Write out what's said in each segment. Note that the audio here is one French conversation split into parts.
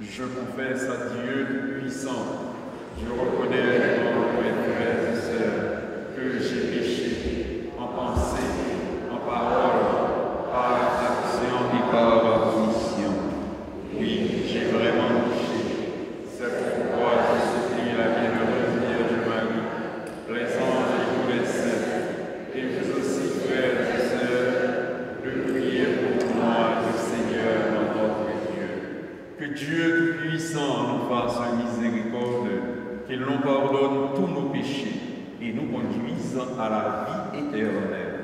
Je confesse à Dieu Tout-Puissant, je reconnais devant mes frères et sœurs que j'ai péché en pensée, en parole, par action et par omission. Oui, j'ai vraiment péché. C'est pourquoi je supplie la bienheureuse Vierge Marie, les anges et tous les saints, et vous aussi, frères et sœurs, de prier pour moi, le Seigneur, notre Dieu. Que Dieu Tout-Puissant nous fasse miséricorde, qu'il nous pardonne tous nos péchés et nous conduise à la vie éternelle.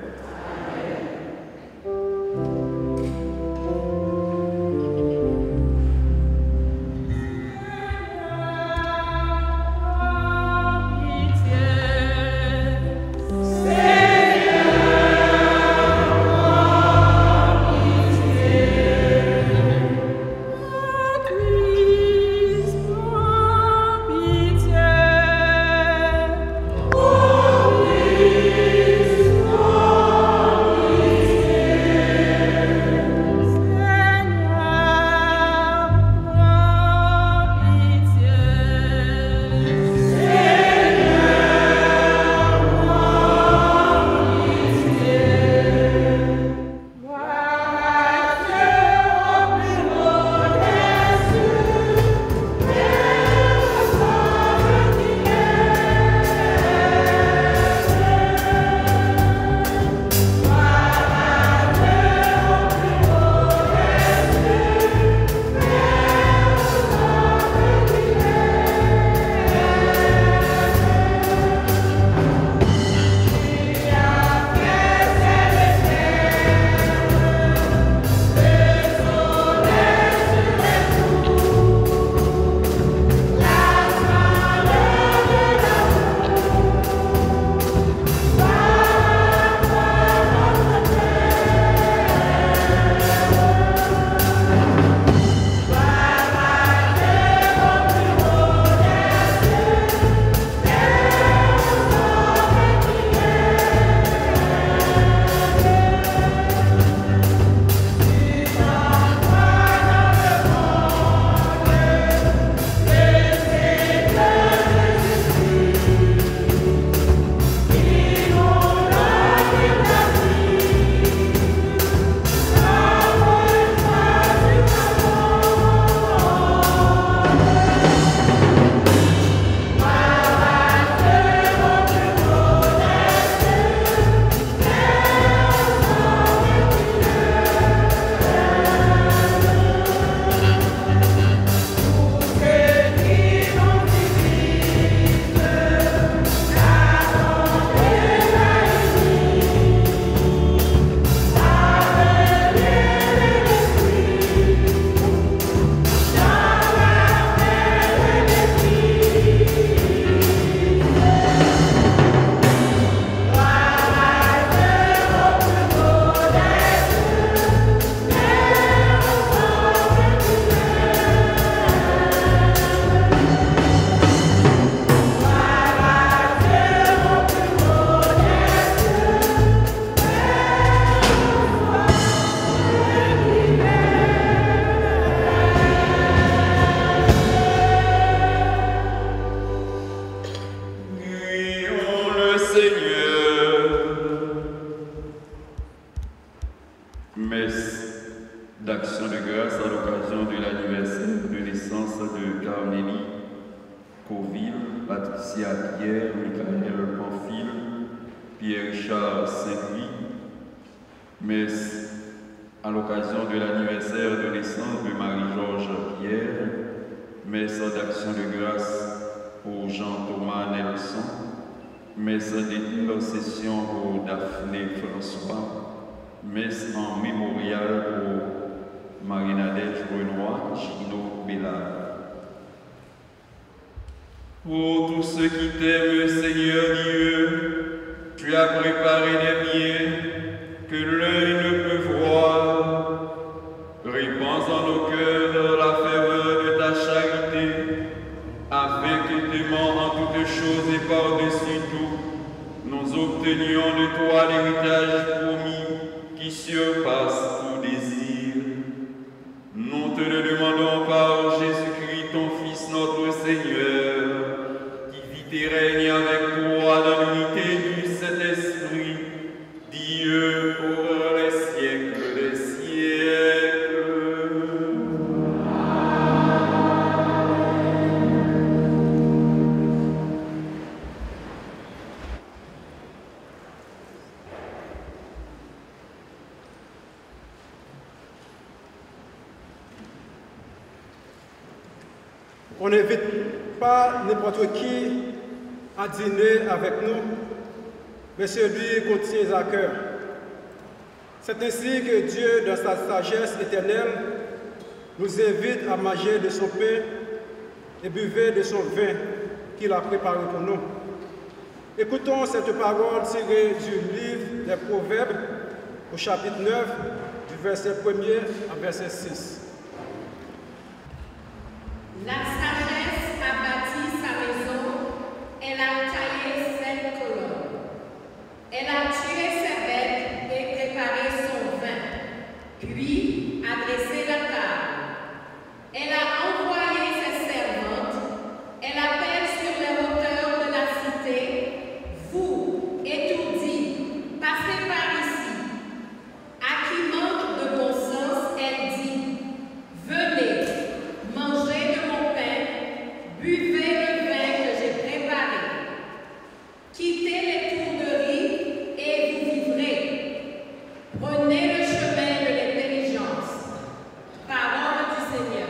Messe d'action de grâce à l'occasion de l'anniversaire de naissance de Carmélie, Coville, Patricia Pierre, Michael Pamphile, Pierre-Richard Saint-Louis. Messe à l'occasion de l'anniversaire de naissance de Marie-Georges Pierre. Messe d'action de grâce pour Jean-Thomas Nelson. Messe d'intercession pour Daphné François. Messe en mémorial pour Marie-Nadège Renoir, Gino Bellard. Pour tous ceux qui t'aiment, Seigneur Dieu, tu as préparé des biens que l'œil ne peut voir. Répands en nos cœurs la ferveur de ta charité, afin que t'aimant en toutes choses et par-dessus tout, nous obtenions de toi l'héritage promis qui surpasse tout désir. Nous te le demandons par Jésus On n'invite pas n'importe qui à dîner avec nous, mais celui qu'on tient à cœur. C'est ainsi que Dieu, dans sa sagesse éternelle, nous invite à manger de son pain et buvez de son vin qu'il a préparé pour nous. Écoutons cette parole tirée du livre des Proverbes au chapitre 9, du verset 1er à verset 6. La sagesse a bâti sa maison, elle a taillé 5 colonnes. Elle a tué ses bêtes et préparé son vin, puis a dressé la table. Elle a envoyé ses servantes, elle appelle sur les hauteurs de la cité. Vous, étourdis, passez par ici. À qui manque de bon sens, elle dit, venez, mangez de mon pain, buvez le vin que j'ai préparé. Quittez les tourneries et vous vivrez. Prenez le chemin de l'intelligence. Parole du Seigneur.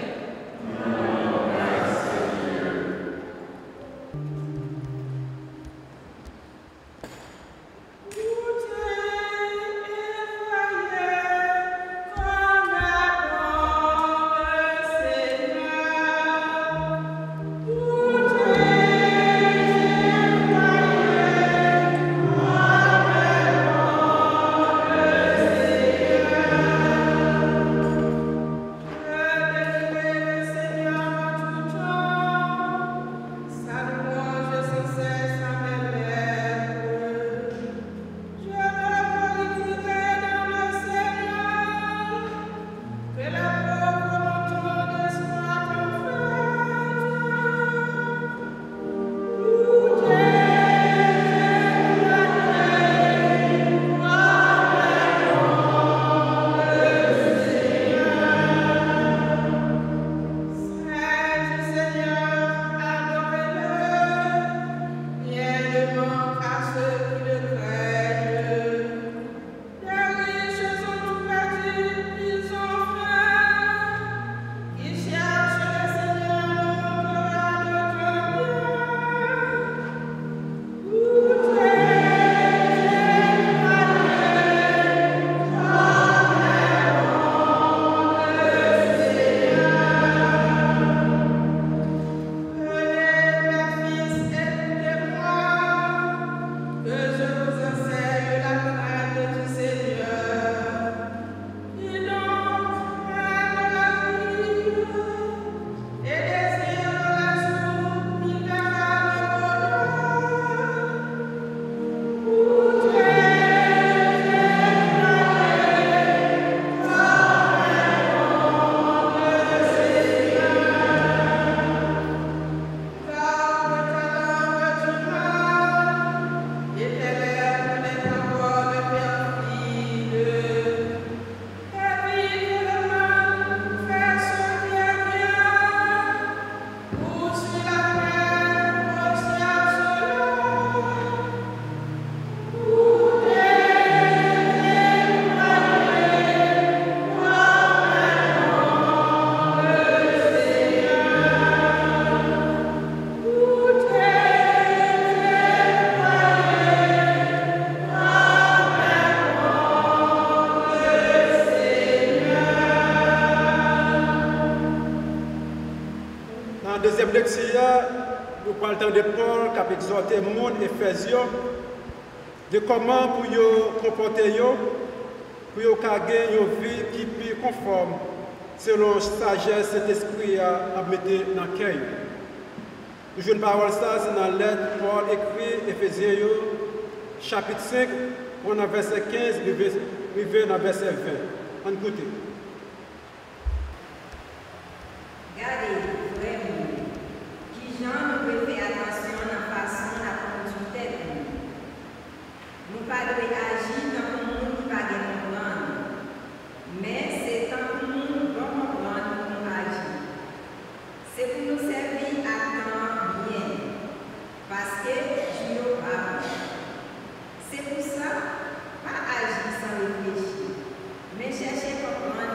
Deuxième lecture, nous prenons le temps de Paul qui a exhorté le monde Éphésiens de comment pour se comporter, pour gagner une vie qui est plus conforme selon la sagesse cet esprit a mis dans le cœur. Nous jouons une parole, ça, c'est dans la lettre Paul écrit Éphésiens, chapitre 5, on a verset 15, arrivé dans verset 20. On écoute. Regardez, vraiment, qui gens nous devons faire attention à la façon de conduire nous. Nous ne devons pas agir dans le monde qui ne va pas comprendre. Mais c'est dans le monde qui va comprendre pour nous agir. C'est pour nous servir à temps bien. Parce que je ne pas. C'est pour ça, pas agir sans réfléchir. Mais chercher à comprendre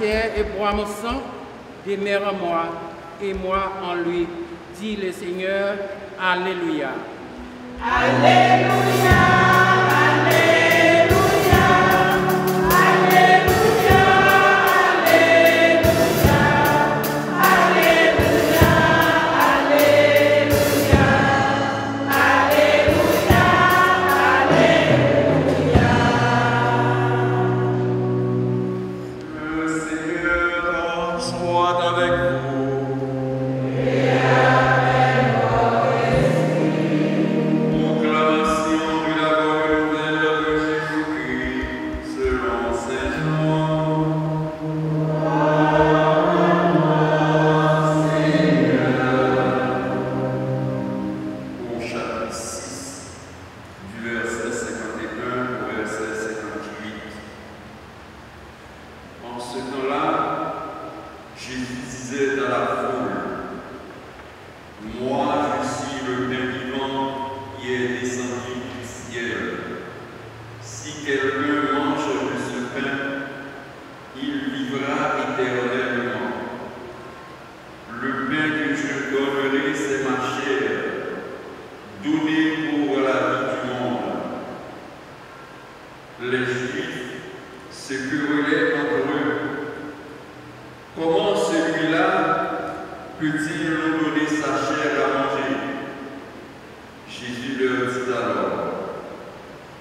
chair et boit mon sang, demeure en moi et moi en lui, dit le Seigneur. Alléluia. Alléluia, Alléluia, Alléluia, Alléluia, Alléluia, Alléluia, Alléluia, Alléluia. Le Seigneur soit avec vous. Proclamation de la bonne nouvelle de Jésus-Christ selon saint Jean. Au chapitre 6, du verset 51 au verset 58. En ce temps-là, Jésus disait à la foule, « Moi, je suis le pain vivant qui est descendu du ciel. Si quelqu'un mange de ce pain, il vivra éternellement. Le pain que je donnerai, c'est ma chair, donnée pour la vie du monde. » Les Juifs se querellaient entre eux. Comment celui-là peut-il nous donner sa chair à manger? Jésus leur dit alors,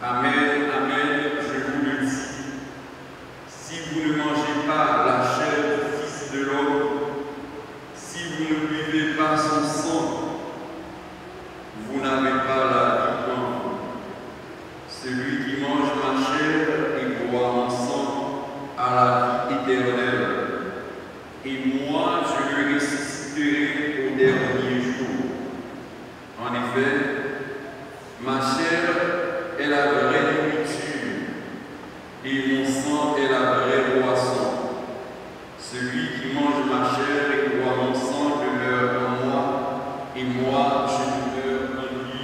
Amen, Amen, je vous le dis. Si vous ne mangez pas la chair du Fils de l'homme, si vous ne buvez pas son sang, vous n'avez pas la vie en vous. Celui qui mange ma chair et boit mon sang a la vie éternelle. Et moi, je le ressusciterai au dernier jour. En effet, ma chair est la vraie nourriture et mon sang est la vraie boisson. Celui qui mange ma chair et boit mon sang demeure en moi et moi, je demeure en lui.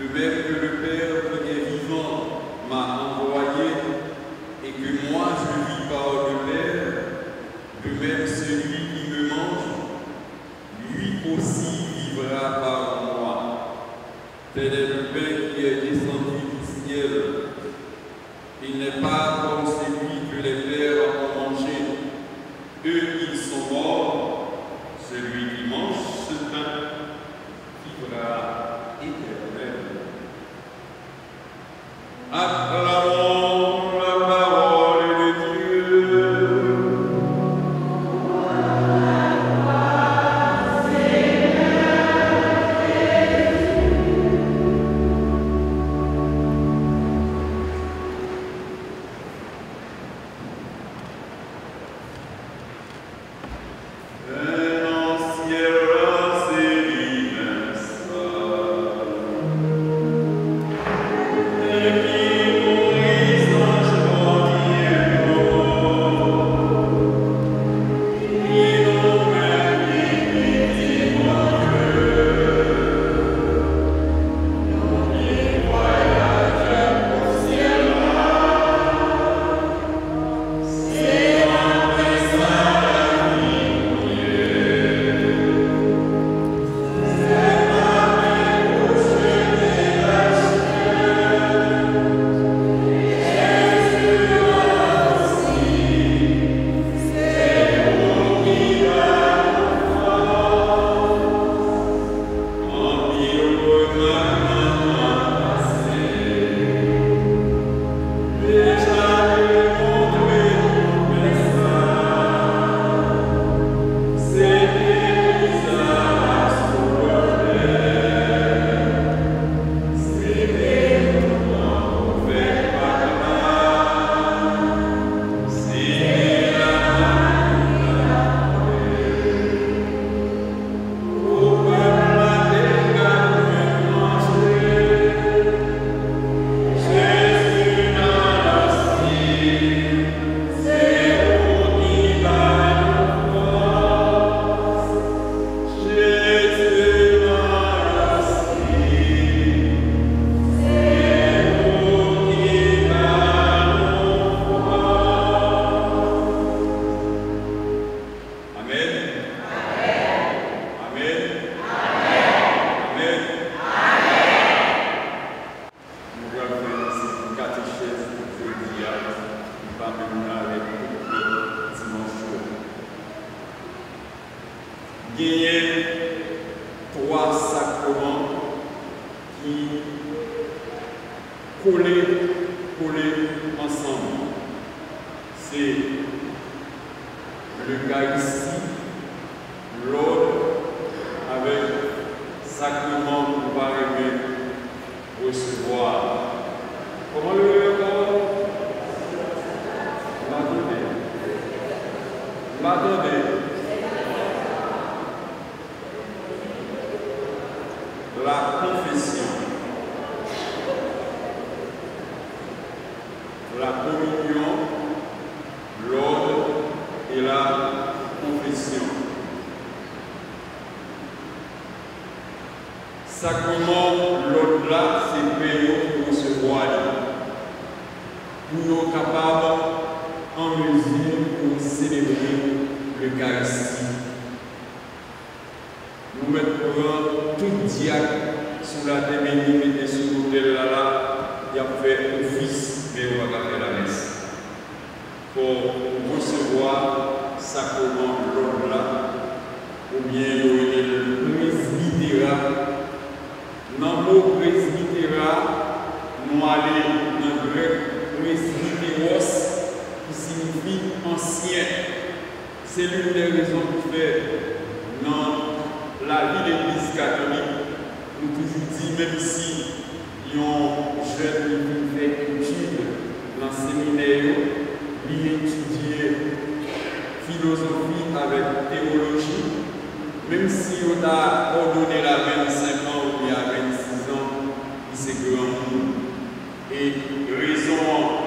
De même que le Père qui est vivant m'a envoyé et que moi je vis par le Père, de même celui qui me mange, lui aussi vivra par moi. Tel est le pain qui est descendu du ciel. Il n'est pas comme celui que les pères ont mangé. Eux, ils sont morts. Celui qui mange ce pain vivra éternellement. Acclamons la parole de Dieu. Et qui mourit catéchèse jeudi pas même avec toute dimension. Il y a 3 sacrements qui collés ensemble. C'est l'Eucharistie, l'ordre avec sacrement pour pas recevoir. Comment le regarde? M'attendez. La confession. La communion, l'ordre et la confession. Sacrement, l'ordre là, c'est pour recevoir. Pour nous capables, en mesure, pour célébrer l'Eucharistie. Nous mettons tout diacre sous la déménie, mettez sur l'autel là, il a fait office, mais on va faire la messe. Pour recevoir sacrement l'ordre là, ou bien le presbytérat. Dans le mot presbytérat, nous allons dans le grec presbytéros, qui signifie ancien. C'est l'une des raisons qui fait dans la vie de l'Église catholique, nous toujours dit, même si ils ont jeune qui fait études dans le séminaire, ils étudient philosophie avec théologie, même si on a ordonné à 25 ans ou bien à 26 ans, c'est grand monde. Et raison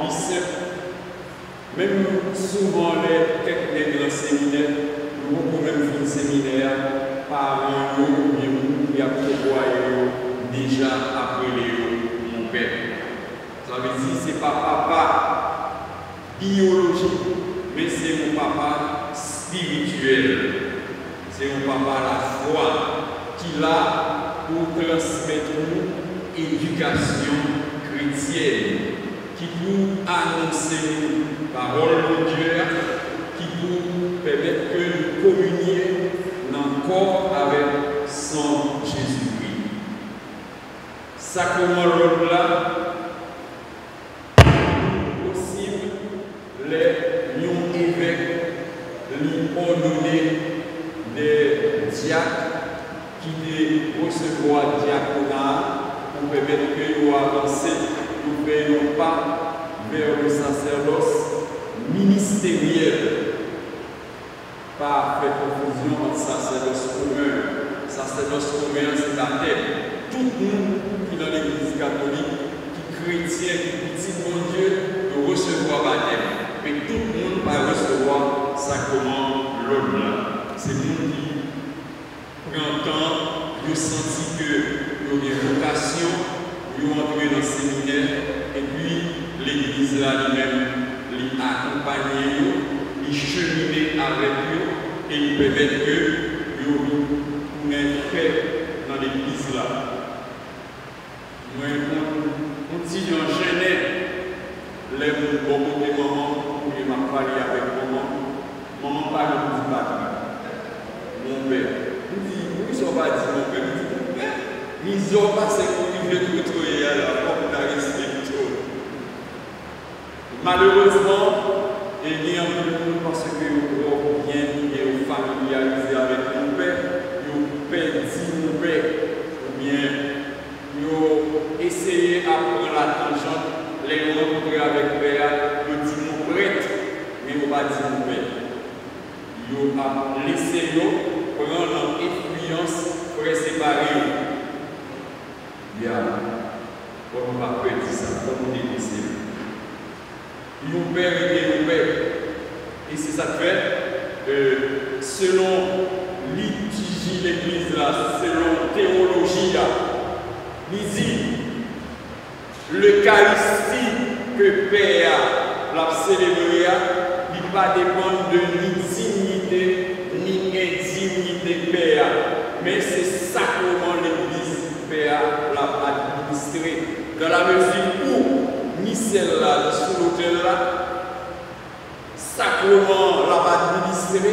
simple, même souvent les grands séminaires, nous avons même fait un séminaire par un ou bien qui a prévoyé déjà appelé mon père. Ça veut dire que ce n'est pas papa biologique, mais c'est mon papa spirituel. C'est mon papa la foi qui l'a pour transmettre nous éducation chrétienne, qui pour annoncer parole de Dieu, qui pour permettre que nous communions encore avec son Jésus-Christ. Sacrement l'ordre là, possible, les lions évêques, les ordonnés des diacres qui recevoir diaconat pour permettre que nous avancions, nous ne venons pas vers le sacerdoce ministériel. Pas faire confusion entre sacerdoce commun. Sacerdoce commun, c'est la tête. Tout le monde qui est dans l'église catholique, qui est chrétien, qui dit mon Dieu, de recevoir baptême. Mais tout le monde va recevoir sacrement l'ordre. C'est nous qui prenons temps de sentir que nous avons une vocation, nous entrons dans le séminaire, et puis l'église là elle-même, l'accompagner, les cheminer avec eux, et ils permettent que nous puissions faire dans l'église là. Moi, on dit en Genève, les beaucoup de moments où je m'ai parlé avec maman parle de mon père. Il dit, oui, ça va dire mon père. Il dit, mon père, ils ont passé pour vivre de retrouver à la porte d'Aristide. Malheureusement, il y a un peu parce que vous bien et familiarisé avec mon père, vous perdez mon père, ou bien vous essayez d'apprendre la tangente, les rencontrer avec père, vous dites mon prêtre, mais vous ne pas dire mon père. Vous avez laissé prendre l'influence pour séparer. Bien, comme on va dire ça, comme on dit ici. Nos pères et nos pères. Et c'est ça que fait, selon liturgie de l'église, selon théologie, il dit l'Eucharistie que Père l'a célébrée, il ne pas dépendre de ni dignité ni indignité Père, mais c'est sacrement l'église Père l'a administré, dans la mesure où ni celle-là sacrement l'a administré,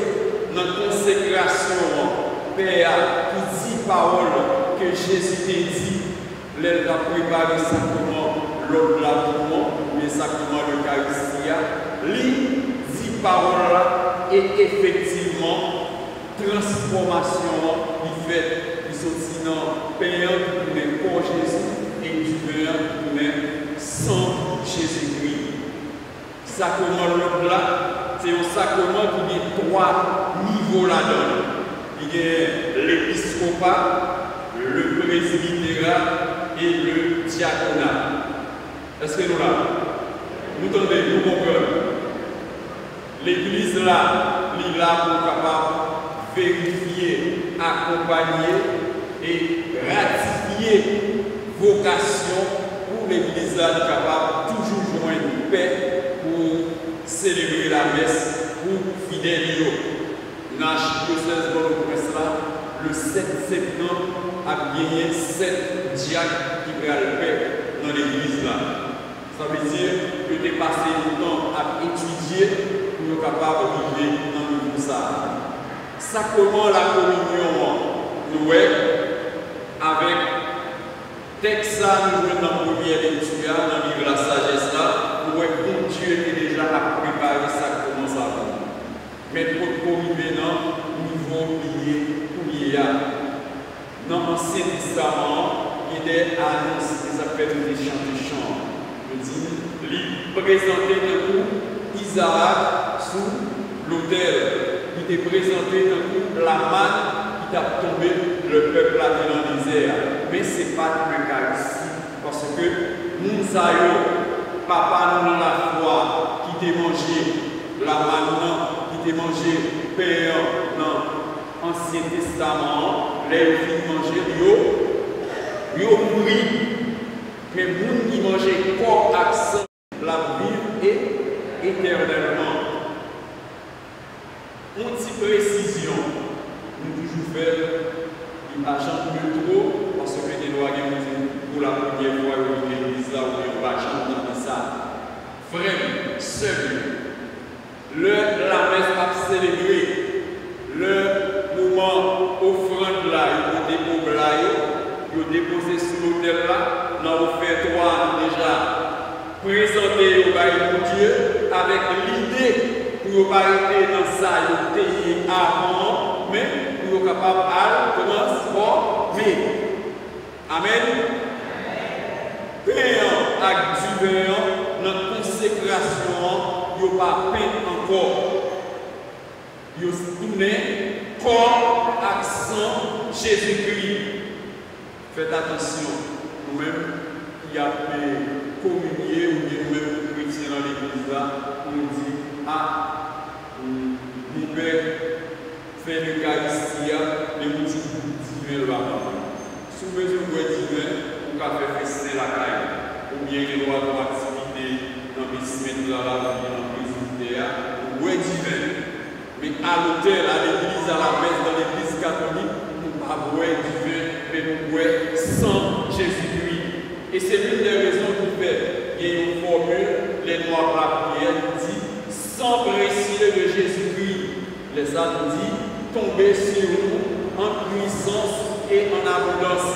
dans la consécration, Père, qui dit parole que Jésus t'a dit, elle a préparé le sacrement, l'autre là pour moi, le sacrement de l'Eucharistie, lui dit parole là, et effectivement, transformation, il fait, il sortit dans Père qui est pour Jésus et du Père qui est sans Jésus-Christ. Sacrement l'autre là, c'est un sacrement qui a 3 niveaux là-dedans. Il y a l'épiscopat, le presbytérat et le diaconat. Est-ce que nous là? Nous entendez, nous comprenons. L'église là, il est là pour capable vérifier, accompagner et ratifier vocation pour l'église là, capable toujours joindre paix pour célébrer la messe pour fidèles. L'archidiocèse de l'Ouest, le 7 septembre, a gagné 7 diacres qui prennent le paix dans l'église là. Ça veut dire que tu es passé le temps à étudier pour être capable de vivre dans le monde ça. Sacrement la communion, nous avec texte ça, nous jouons dans la première lecture, dans le livre de la sagesse là, nous voyons que Dieu est déjà à préparer sacrement ça. Mais pour arriver dans le niveau lié pour lié dans l'Ancien Testament, il est annoncé des appels de chants de chants. Je dis, il présentait de coup Isaac sous l'autel. Il était présenté de coup la manne qui a tombé le peuple là dans le désert. Mais ce n'est pas le cas ici. Parce que nous savons, papa nous la foi qui t'a mangé la manne. Qui mangé Père dans l'Ancien Testament, les filles mangeaient, ils mourent. Mais les gens qui mangeaient corps accent, la vie est éternellement. Une petite précision, nous toujours faire l'agent de trop, parce que les lois pour la première fois, l'église là où il y a agent dans ça. Frère, seul. La messe a célébré le moment offrande là, il a déposé sur l'autel là, dans l'offertoire déjà présenté au bail pour Dieu avec l'idée pour arrêter dans ça, il était avant, mais pour être capable de transformer. Amen. Payant avec du veillant, notre consécration. Il n'y a pas peine encore. Il y a tourné corps, accent, Jésus-Christ. Faites attention, nous-mêmes qui avons communié ou nous-mêmes chrétiens dans l'église là, on nous dit, ah, mon père fait l'Eucharistie, les motifs divins là. Sous mesure de divin, on peut faire fester la caille, ou bien les lois de activité dans les semaines là, dans ouais divin. Mais à l'hôtel, à l'église, à la messe, dans l'église catholique, nous ne pas ouais divin, mais nous ouais sans Jésus-Christ. Et c'est l'une des raisons qui fait. Il y a une formule, les noirs de la prière nous dit sans précieux de Jésus-Christ. Les âmes nous dit tomber sur nous en puissance et en abondance.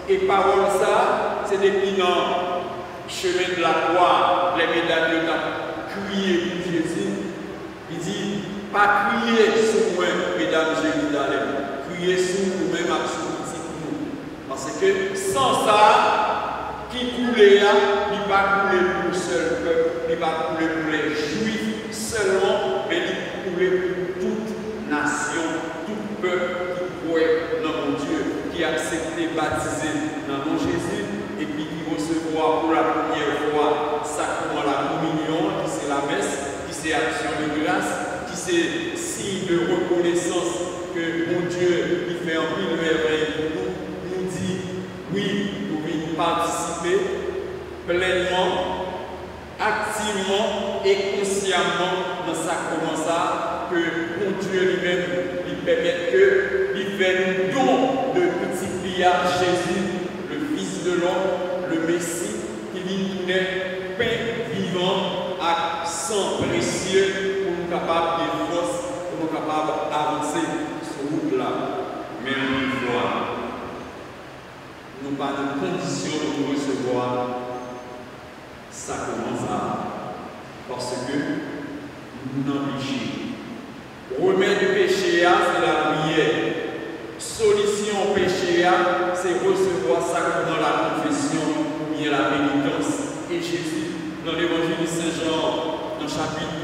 Et parole ça, c'est depuis dans le chemin de la croix, les médailles de crier pour Jésus. Il dit, pas crier sur moi, mesdames Jérusalem, crier sur nous-mêmes avec ce petit nous. Parce que sans ça, qui coulait là, il ne va couler pour le seul peuple, il va couler pour les juifs seulement, mais il couler pour toute nation, tout peuple qui croit dans mon Dieu, qui a accepté baptiser dans mon Jésus, et puis qui recevoir pour la première fois sacrement la communion, qui c'est la messe. C'est action de grâce, qui c'est signe de reconnaissance que mon Dieu, qui fait en mille merveilles pour nous dit, oui, nous pouvons participer pleinement, activement et consciemment dans ça comme ça, que mon Dieu lui-même lui permette que lui fait un don de multiplier Jésus, le Fils de l'homme, le Messie, qui lui donnait pain vivant à sang précieux pour nous capables de force, pour nous capables d'avancer sur route là. Mais une fois, nous pas de conditions de recevoir, ça commence à. Parce que nous n'en péché. Remède du péché, c'est la prière. Solution au péché, c'est recevoir ça dans la confession ou bien la pénitence. Et Jésus, dans l'évangile de Saint Jean, dans le chapitre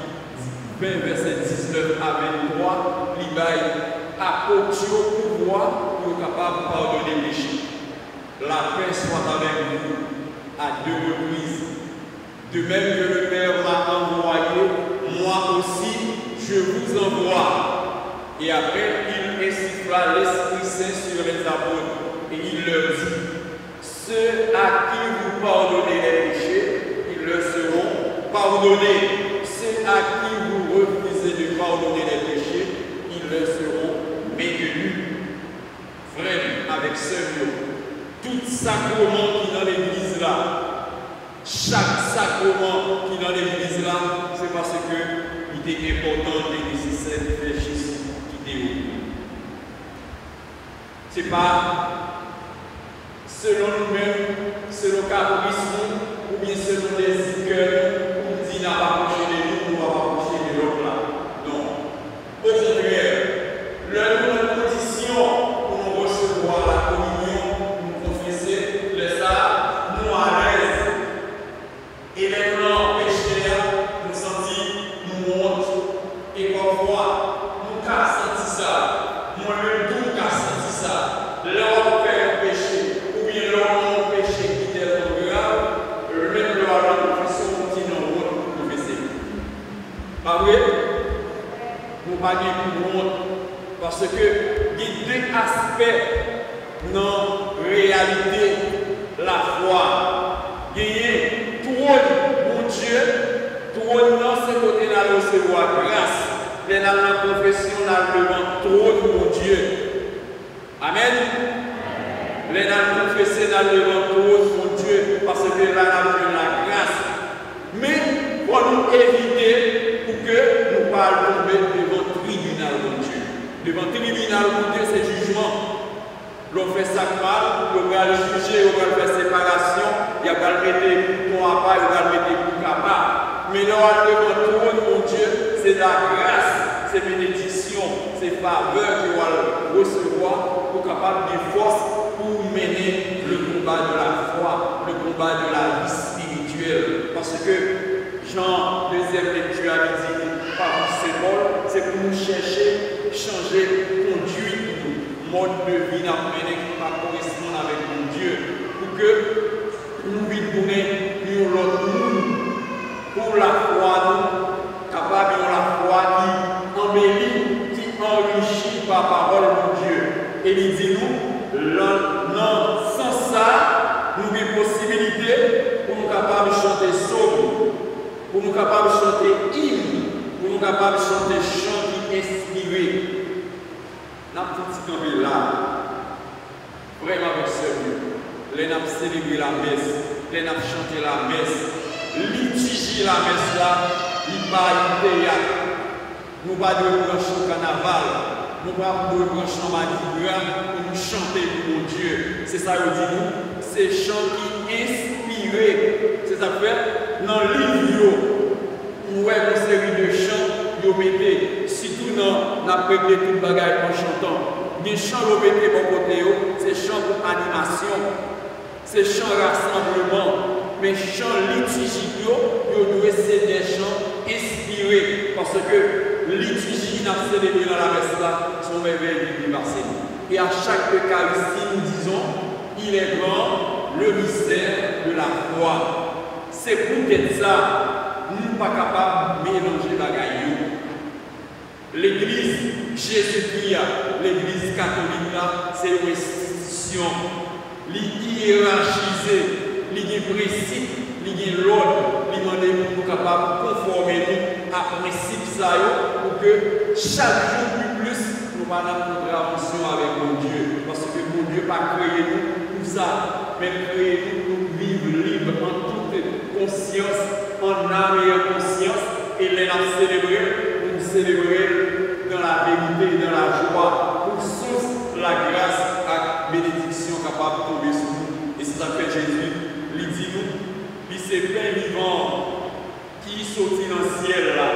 20, verset 19 à 23, il baille apporte au pouvoir pour être capable de pardonner le péché. La paix soit avec vous à 2 reprises. De même que le Père m'a envoyé, moi aussi je vous envoie. Et après, il insuffla l'Esprit Saint sur les apôtres et il leur dit, ceux à qui vous pardonnez les péchés, ils leur seront pardonnés. Ceux à qui vous refusez de pardonner les péchés, ils leur seront maintenus. Frère, avec ce mot, tout sacrement qui est dans l'église là, chaque sacrement qui est dans l'église là, c'est parce qu'il était important et nécessaire de faire Jésus qui était où. Ce n'est pas selon nous-mêmes, selon caprice ou bien selon les cœurs, on dit n'a pas approché de nous, on va approcher de l'autre là. Non. Au contraire, leur condition pour nous recevoir la communion, nous confesser les ça, nous à l'aise. Et les blancs pécheurs, nous sentis, nous honte. Et parfois, nous avons senti ça. Moi, le tout a senti ça. Leur père péché, ou bien leur péché qui était grave, même leur confession continue en route pour confesser. Pas vrai? Nous ne pas de honte. Parce que il y a deux aspects dans la réalité la foi. Il y a trône pour Dieu, trône dans ce côté là recevoir grâce. Les dans la confession là devant trône pour Dieu. Amen. Les dans confesser là devant trône pour Dieu parce que là nous avons la grâce. Mais pour nous éviter pour que nous ne pas tomber devant le tribunal de Dieu. Devant le tribunal de Dieu, c'est jugement. L'on fait sacral, on va le juger, on va faire séparation, il va le mettre pour à part, il va le mettre pour à part. Mais là, devant le trône de Dieu, c'est la grâce, c'est bénédiction, c'est faveur qu'il va recevoir pour capable de force pour mener le combat de la foi, le combat de la vie spirituelle. Parce que Jean, deuxième lecture, a dit, par ces mots, c'est pour nous chercher, changer, conduire mode de vie à mener qui va correspondre avec mon Dieu. Pour que nous vivions l'autre monde. Pour la foi, nous, capable de la foi qui embellit, qui enrichit par parole de Dieu. Et il dit nous, non, sans ça, nous avons une possibilité pour nous capables de chanter psaume, pour nous capables de chanter hymne, pour nous capables de chanter chants qui inspirent. Nous avons là, vraiment avec ce Dieu. Nous avons célébré la messe, nous avons chanté la messe, litiger la messe là, il va y théâtre. Nous ne pas de branche au carnaval, nous ne pas de branche en Mardi-Gras pour nous chanter pour mon Dieu. C'est ça que dit nous, c'est chants qui inspirent. C'est ça fait dans le livre, nous avons une série de chants. Vous mettez, surtout dans la préparé tout le bagage en chantant. Les chants vous mettez bon côté, c'est chants pour animation, c'est chants rassemblement, mais chants liturgiques, vous devez c'est des chants inspirés, parce que liturgie n'a célébré dans la messe là, son réveil du Barcéline. Et à chaque Eucharistie, nous disons, il est grand le mystère de la foi. C'est peut-être ça, nous ne sommes pas capables de mélanger la gaille. L'église Jésus-Christ, l'église catholique, c'est une institution hiérarchisée, il y a un principe, il y a l'ordre, il y a pour capable de conformer nous à principe pour que chaque jour plus nous allons notre contravention avec mon Dieu. Parce que mon Dieu n'a pas créé nous pour ça, mais créé nous pour vivre libre en toute conscience, en âme et en conscience, et les a célébrés. célébrer dans la vérité et dans la joie pour source la grâce et la bénédiction capable de tomber sur nous. Et c'est ça que Jésus lui dit nous, c'est pain vivant qui sortit dans le ciel là.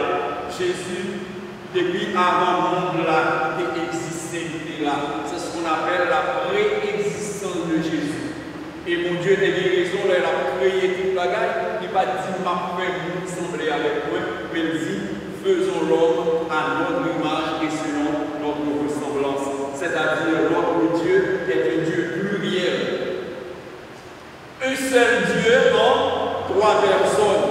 Jésus, depuis avant le monde là, qui existait là. C'est ce qu'on appelle la préexistence de Jésus. Et mon Dieu t'a dit raison, là, il a créé toute la bagaille. Il n'a pas dit, ma frère, vous semblez avec moi, mais il dit, faisons l'homme à notre image et selon notre ressemblance. C'est-à-dire, notre Dieu est un Dieu pluriel. Un seul Dieu en 3 personnes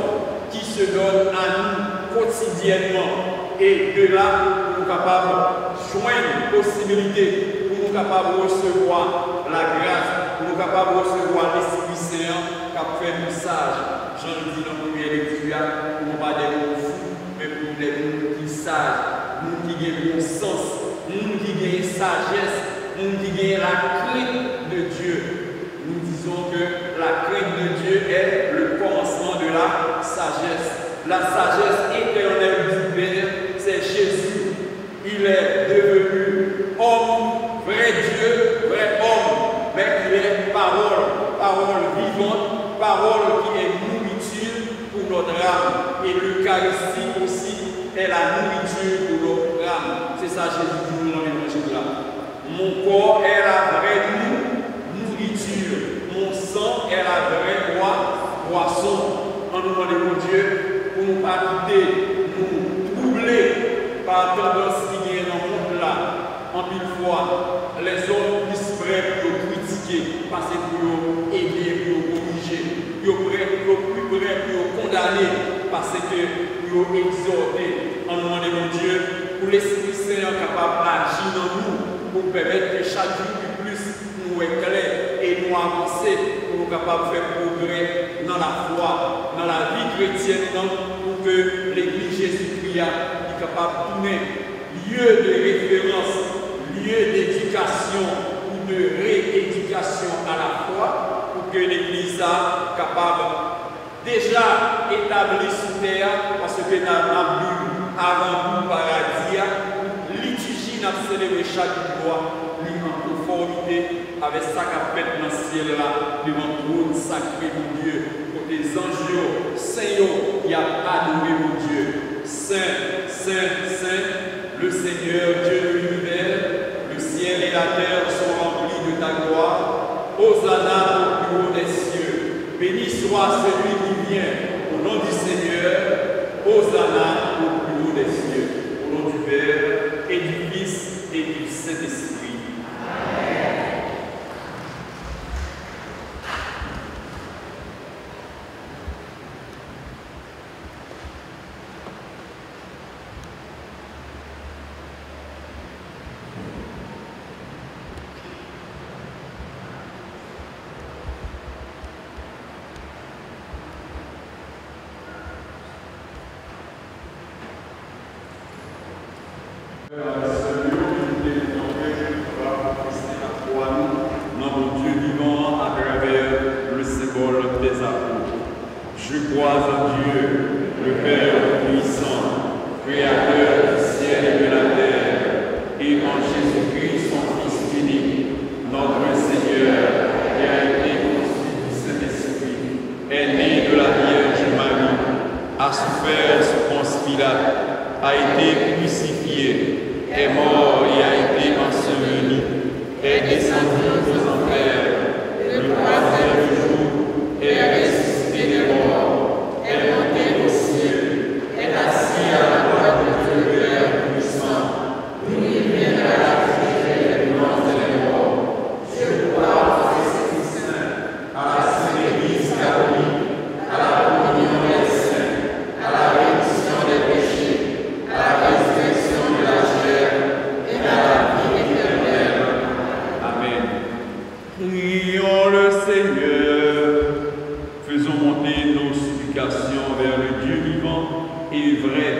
qui se donnent à nous quotidiennement. Et de là, nous sommes capables de joindre une possibilité, pour nous capables de recevoir la grâce, pour nous capables de recevoir l'Esprit Saint qui a fait nous sages. Jean le dit dans la première lecture, pour nous pas des mots fous, mais pour des mots qui sages, nous qui avons bon sens, nous qui avons sagesse, nous qui avons la crainte de Dieu. Nous disons que la crainte de Dieu est le commencement de la sagesse. La sagesse éternelle du Père, c'est Jésus. Il est devenu homme, vrai Dieu, vrai homme, mais il est parole, parole vivante, parole qui est nourriture pour notre âme. Et l'Eucharistie aussi est la nourriture pour notre âme. C'est ça Jésus dit dans l'évangile là. Mon corps est la vraie nourriture, mon sang est la vraie boisson. En nous demandant de Dieu pour nous pas quitter, nous troubler par tendance qui est dans le monde là. En mille fois, les hommes qui sont prêts pour critiquer, parce que pour aider, pour corriger, pour plus prêts pour condamner, parce que pour exhorter. En nous demandant de Dieu pour l'Esprit Saint capable d'agir dans nous, pour permettre que chaque jour plus nous éclaire et nous avancer, pour nous capables de faire progrès dans la foi, dans la vie chrétienne, pour que l'Église Jésus-Christ est capable de tourner lieu de référence, lieu d'éducation ou de rééducation à la foi, pour que l'Église soit capable déjà établie sous terre, parce que nous avons vu avant nous paradis, liturgie n'a célébré chaque mois, en conformité avec ça qu'a fait dans le ciel là, devant le trône sacré de Dieu. Pour les anges, Seigneur, il a adoré mon Dieu. Saint, Saint, Saint, le Seigneur, Dieu de l'univers, le ciel et la terre sont remplis de ta gloire. Hosanna au plus haut des cieux. Béni soit celui qui vient au nom du Seigneur. Hosanna au plus haut des cieux. Au nom du Père et du Fils et du Saint-Esprit. Je crois en Dieu, le Père puissant, Créateur du ciel et de la terre, et en Jésus-Christ, son Fils unique, notre Seigneur, qui a été conçu du Saint-Esprit, est né de la Vierge Marie, a souffert sous Ponce Pilate, a été crucifié, est mort et a été enseveli, est descendu aux enfers, le troisième jour est ressuscité des morts, est monté au ciel, est assis à la droite de Dieu le Père puissant, d'où il viendra juger les vivants et les morts. Je crois au Esprit Saint, à la Sainte Église catholique, à la communion des saints, à la rémission des péchés, à la résurrection de la chair et à la vie éternelle. Amen. Prions le Seigneur. Faisons monter nos supplications vers le Dieu vivant et vrai,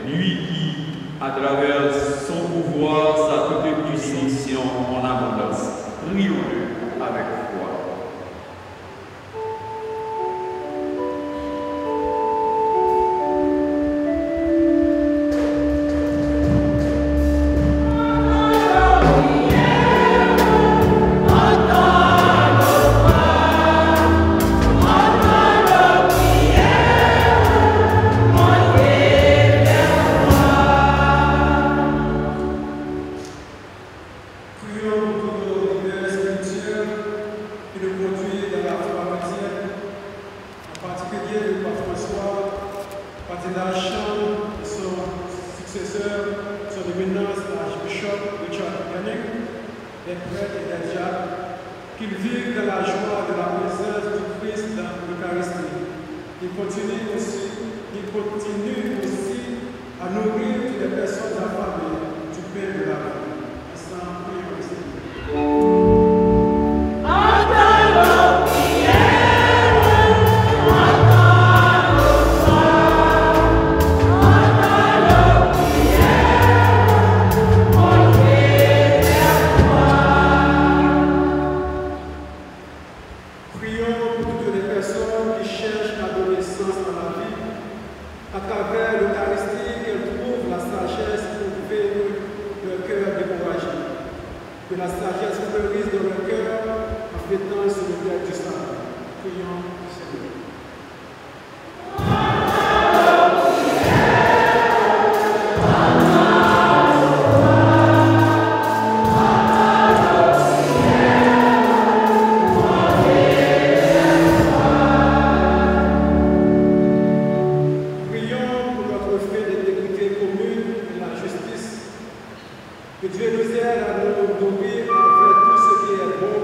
lui qui, à travers son pouvoir, sa toute bénédiction en abondance. Prions-le avec foi. Ashton et son successeur, son éminence, l'archbishop Richard Benning, les prêtres et les diacres, qu'ils vivent dans la joie de la présence du Christ dans l'Eucharistie. Ils continuent aussi à nourrir toutes les personnes affamées du pain de la vie. Ensemble, prions le Seigneur. Que la sagesse fleurisse dans le cœur en fêtant sur le terre du salut. Prions le Seigneur. Prions pour notre fait d'intégrité commune et la justice. Que Dieu nous aide à nous nourrir avec tout ce qui est bon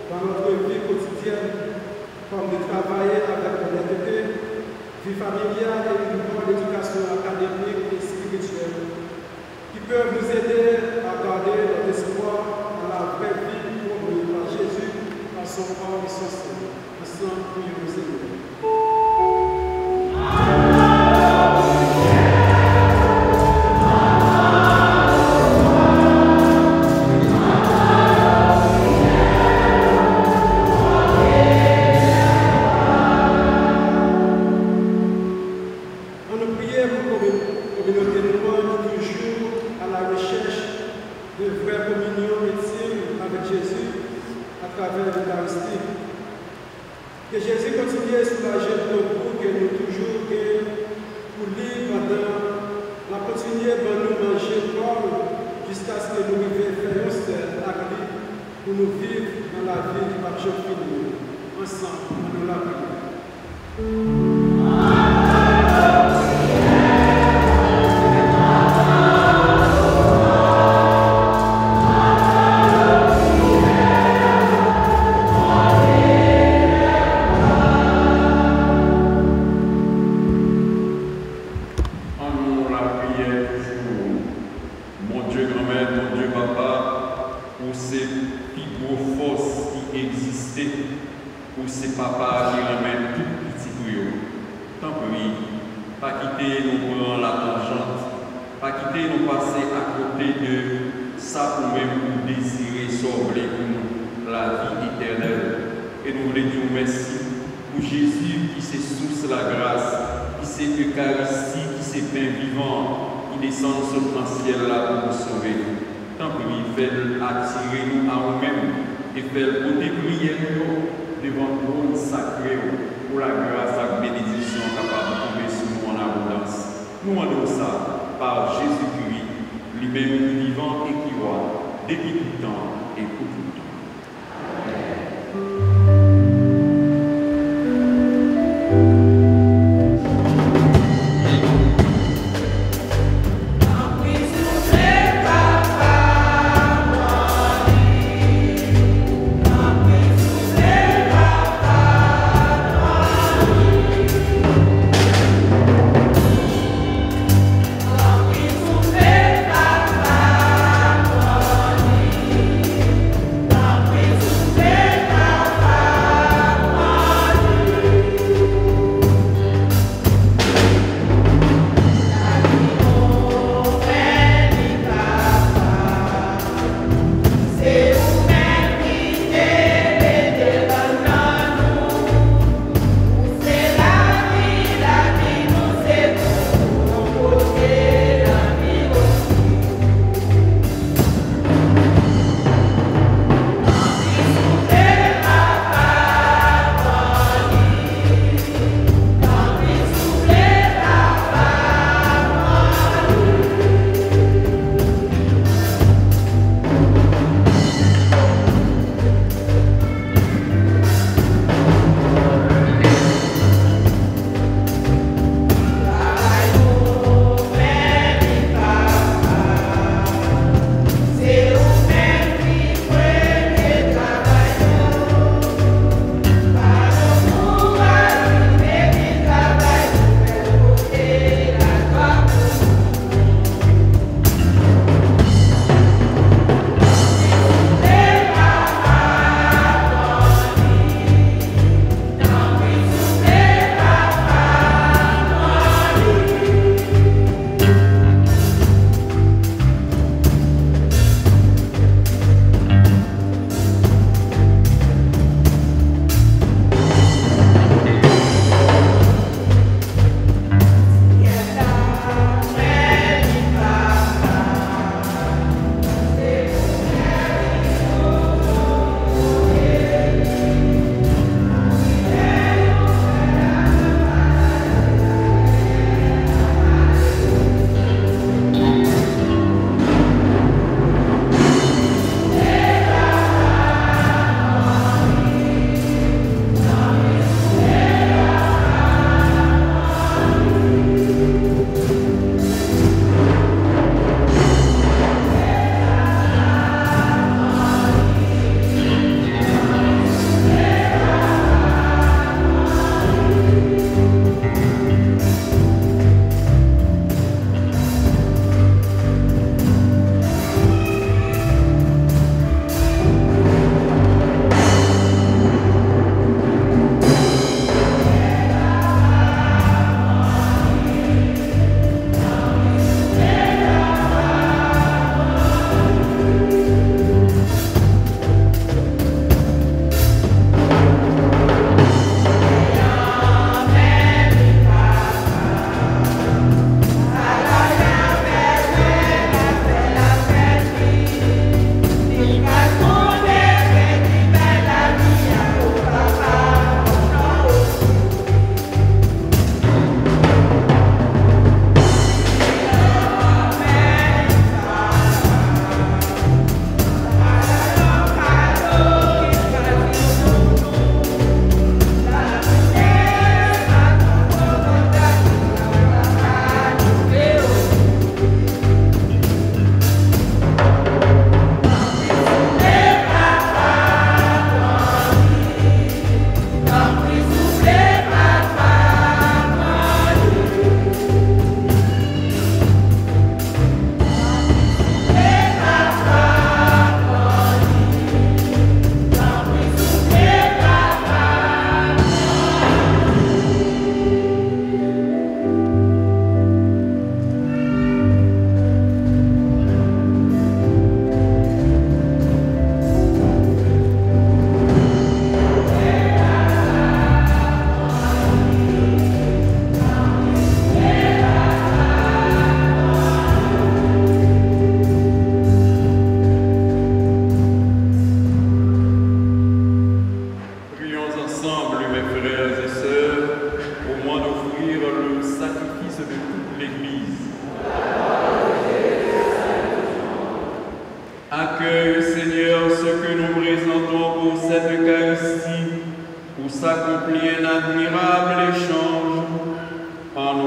dans notre vie quotidienne, comme de travailler avec l'honnêteté, vie familiale et une bonne éducation académique et spirituelle, qui peuvent nous aider à garder notre espoir dans la vraie vie promise par Jésus, par son corps et son sang. Ensemble, prions le Seigneur. Que Jésus continue à soulager nos coups que nous toujours pour lire pendant la continuer de nous manger corps jusqu'à ce que nous vivions faire la vie pour nous vivre dans la vie qui va jamais finir. Ensemble, nous la prions. Attirez-nous à nous-mêmes et faites porter prière devant le trône sacré pour la grâce et la bénédiction capable de tomber sur nous en abondance. Nous demandons ça par Jésus-Christ, lui-même vivant et qui roi, depuis tout le temps et pour tout le temps. Papa,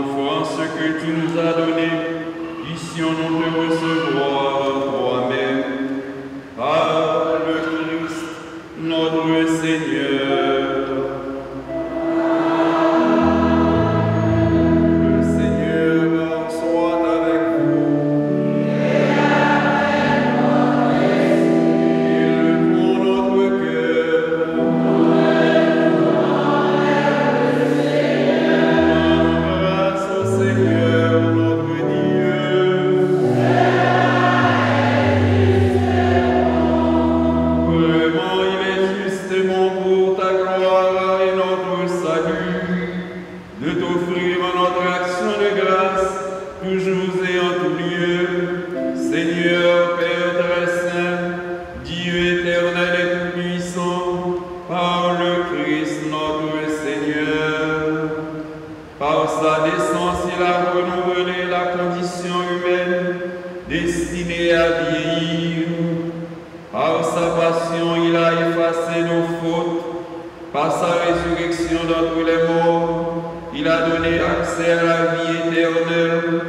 l'offrance que tu nous as donnée, puissions-nous te recevoir toi-même par le Christ, notre Seigneur. Le Seigneur soit avec vous. Élevons notre cœur. Grâce au Seigneur notre Dieu. Vraiment, il est justement pour ta gloire et notre salut de t'offrir notre action de grâce, toujours et en tout lieu. Seigneur, Père très saint, Dieu éternel et tout-puissant, par le Christ notre Seigneur. Par sa naissance, il a renouvelé la condition humaine destinée à vieillir. Par sa passion, il a effacé nos fautes. Par sa résurrection d'entre les morts, il a donné accès à la vie éternelle.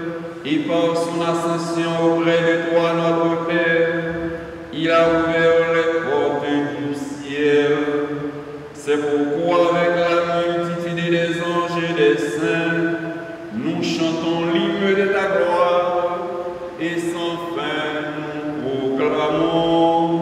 Et par son ascension auprès de toi, notre Père, il a ouvert les portes du ciel. C'est pourquoi, avec la multitude des anges et des saints, nous chantons l'hymne de ta gloire et sans fin nous proclamons.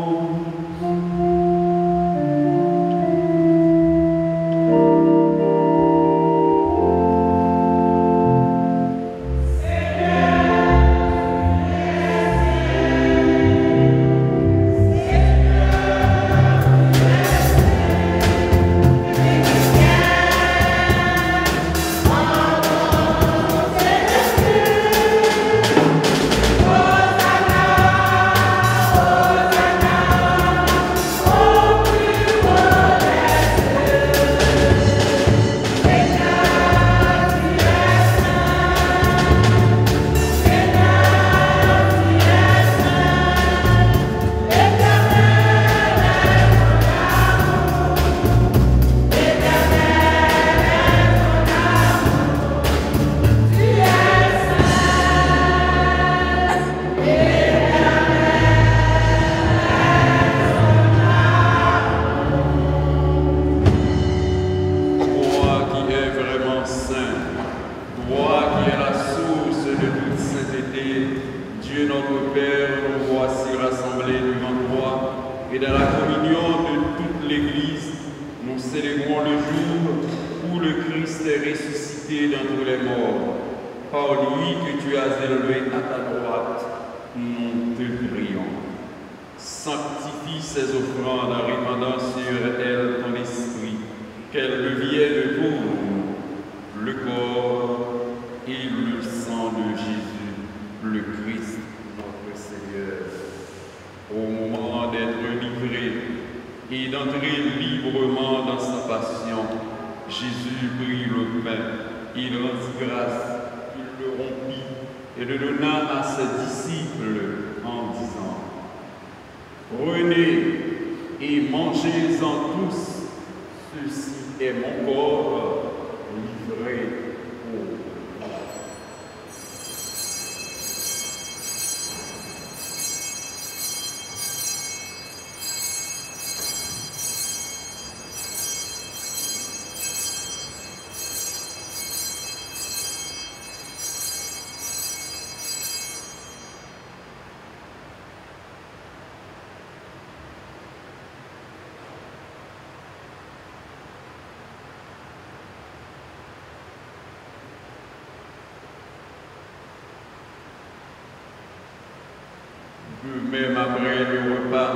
Même après le repas,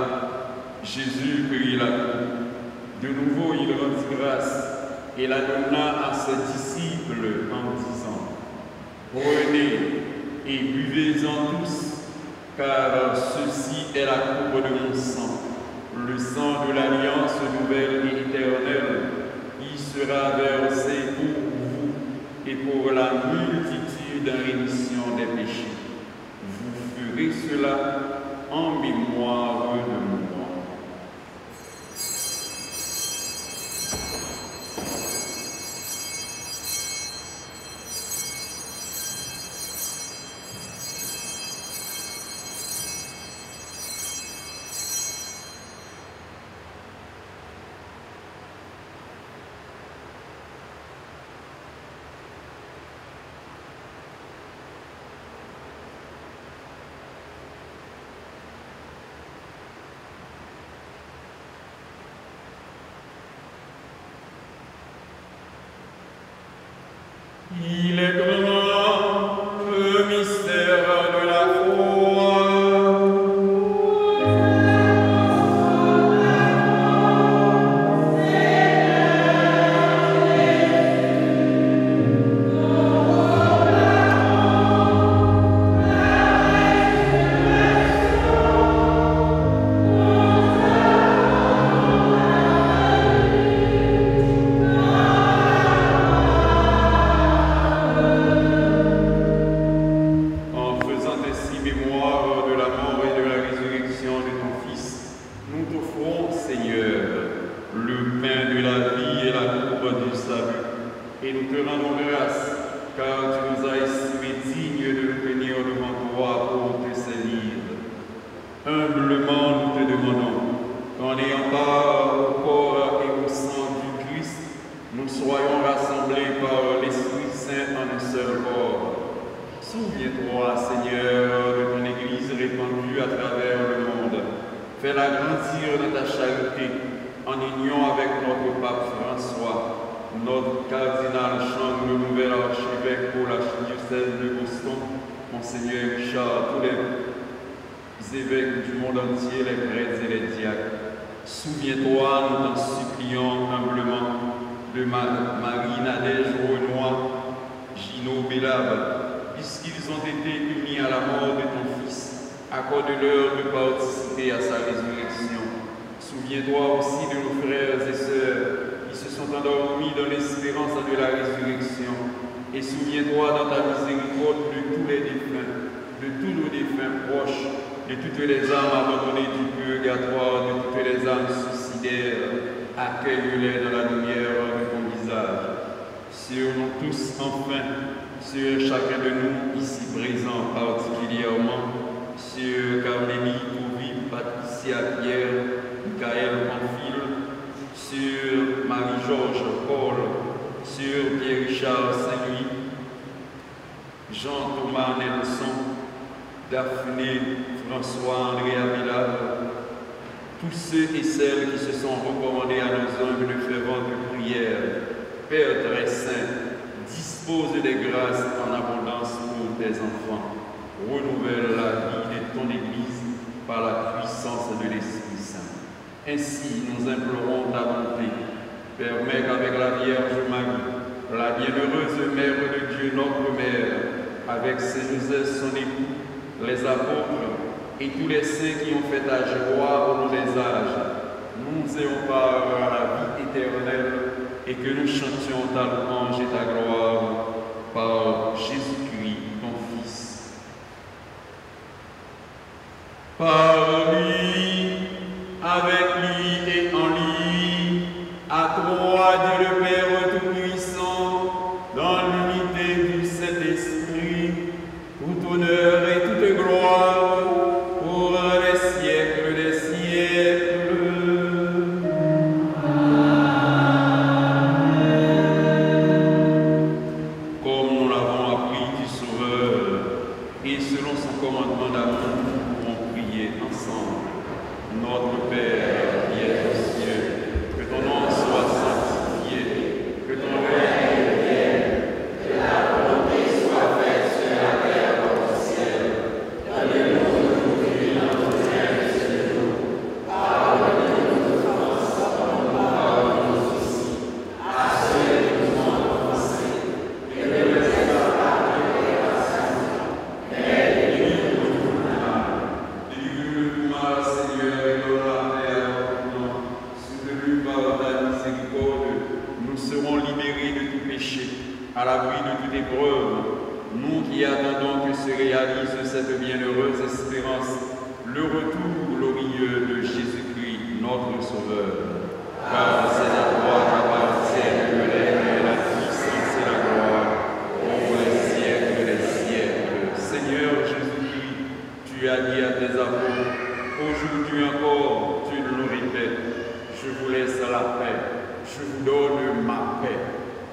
Jésus prit la coupe. De nouveau, il rendit grâce et la donna à ses disciples en disant: Prenez et buvez-en tous, car ceci est la coupe de mon sang, le sang de l'alliance nouvelle et éternelle, qui sera versé pour vous et pour la multitude en rémission des péchés. Vous ferez cela en mémoire de moi. Il est grand le mystère de la foi. En faisant ainsi mémoire de la mort et de la résurrection de ton Fils, nous t'offrons, Seigneur, le pain de la vie et la coupe du salut. Et nous te rendons grâce, car tu nous as estimés dignes de nous venir devant toi pour te servir. Humblement, nous te demandons qu'en ayant part au corps et au sang du Christ, nous soyons rassemblés par l'Esprit Saint en un seul corps. Souviens-toi, Seigneur, de ton Église répandue à travers le monde. Fais-la grandir dans ta charité, en union avec notre pape François, notre cardinal Chambre, le nouvel archevêque pour l'archidiocèse de Boston, Monseigneur Richard, tous les évêques du monde entier, les prêtres et les diacres. Souviens-toi, nous t'en supplions humblement, de Marie Nadège Renoir, Gino Bélab, puisqu'ils ont été unis à la mort de ton Fils, accorde-leur de participer à sa résurrection. Souviens-toi aussi de nos frères et sœurs qui se sont endormis dans l'espérance de la résurrection. Et souviens-toi dans ta miséricorde de tous les défunts, de tous nos défunts proches, de toutes les âmes abandonnées du purgatoire, de toutes les âmes suicidaires. Accueille-les dans la lumière de ton visage. Sur nous tous, enfin, sur chacun de nous ici présents particulièrement, sur Carmélie, Ouville, Patricia, Pierre, Michael, Pamphile, sur Marie-Georges, Paul, sur Pierre-Richard, Saint-Louis, Jean-Thomas Nelson, Daphné, François, André Avila, tous ceux et celles qui se sont recommandés à nos humbles ferventes prières. Père très saint, dispose des grâces en abondance pour tes enfants. Renouvelle la vie de ton Église par la puissance de l'Esprit Saint. Ainsi, nous implorons ta bonté. Permets qu'avec la Vierge Marie, la bienheureuse Mère de Dieu, notre Mère, avec Saint Joseph, son époux, les apôtres et tous les saints qui ont fait ta joie au long des âges, nous ayons part à la vie éternelle et que nous chantions ta louange et ta gloire par Jésus-Christ, ton Fils. Par lui, avec lui et en lui, à toi, Dieu le Père Tout-Puissant, dans l'unité du Saint-Esprit, tout honneur et toute gloire pour les siècles des siècles. Comme nous l'avons appris du Sauveur, et selon son commandement d'amour, nous pouvons prier ensemble. Notre Père qui es aux cieux, que ton nom soit sanctifié, que ton règne vienne, que ta volonté soit faite sur la terre comme au ciel. Donne-nous aujourd'hui notre pain de ce jour. Pardonne-nous nos offenses comme nous pardonnons aussi à ceux qui nous ont offensés. Et ne nous laisse pas de tentation, mais délivre-nous du mal. Délivre-nous du mal, Seigneur, et donne la paix à notre nom. Soutenus par ta miséricorde, nous serons libérés de tout péché, à l'abri de toute épreuve. Nous qui attendons que se réalise cette bienheureuse espérance, le retour glorieux de Jésus-Christ, notre Sauveur. Car c'est à toi qu'appartiennent le règne, la puissance et la gloire, pour les siècles des siècles. Seigneur Jésus-Christ, tu as dit à tes apôtres, aujourd'hui encore, tu nous répètes, je vous laisse la paix, je vous donne ma paix.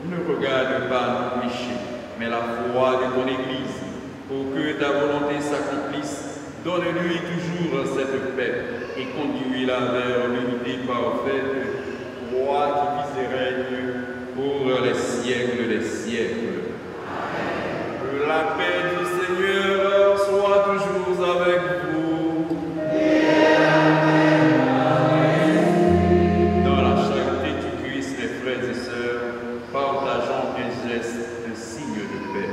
Ne regarde pas nos péchés, mais la foi de ton Église, pour que ta volonté s'accomplisse. Donne-lui toujours cette paix et conduis-la vers l'unité parfaite, toi qui vis et règnes pour les siècles des siècles. la paix du Seigneur soit toujours avec vous. Dans la charité du Christ, mes frères et sœurs, partageons un geste, un signe de paix.